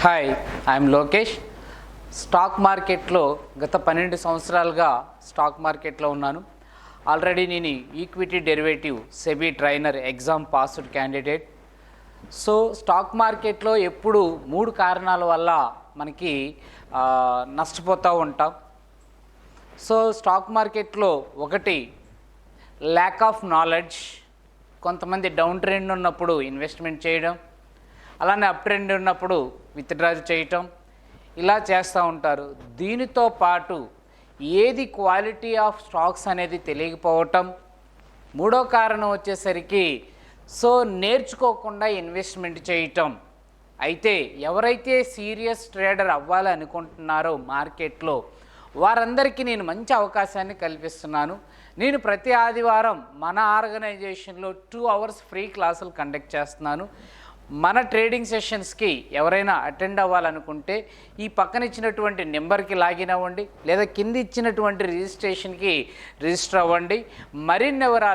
Hi, I'm Lokesh. Stock మార్కెట్లో గత 12 సంవత్సరాలుగా స్టాక్ మార్కెట్లో ఉన్నాను. ఆల్రెడీ నేను equity derivative SEBI trainer exam passed candidate. So stock మార్కెట్లో ఎప్పుడు 3 కారణాల వల్ల మనకి నష్టపోతూ ఉంటాం. సో స్టాక్ మార్కెట్లో ఒకటి ల్యాక్ ఆఫ్ నాలెడ్జ్. కొంతమంది డౌన్ ట్రెండ్ ఉన్నప్పుడు ఇన్వెస్ట్మెంట్ చేయడం, అలానే అప్ ట్రెండ్ ఉన్నప్పుడు విత్డ్రా చేయటం, ఇలా చేస్తూ ఉంటారు. దీనితో పాటు ఏది క్వాలిటీ ఆఫ్ స్టాక్స్ అనేది తెలియకపోవటం. మూడో కారణం వచ్చేసరికి నేర్చుకోకుండా ఇన్వెస్ట్మెంట్ చేయటం. అయితే ఎవరైతే సీరియస్ ట్రేడర్ అవ్వాలి అనుకుంటున్నారో మార్కెట్లో వారందరికీ నేను మంచి అవకాశాన్ని కల్పిస్తున్నాను. నేను ప్రతి ఆదివారం మన ఆర్గనైజేషన్లో 2 hours ఫ్రీ క్లాసులు కండక్ట్ చేస్తున్నాను. మన ట్రేడింగ్ సెషన్స్కి ఎవరైనా అటెండ్ అవ్వాలనుకుంటే ఈ పక్కన ఇచ్చినటువంటి నెంబర్కి లాగిన్ అవ్వండి, లేదా కింద ఇచ్చినటువంటి రిజిస్ట్రేషన్కి రిజిస్టర్ అవ్వండి. మరిన్ని వివరాలు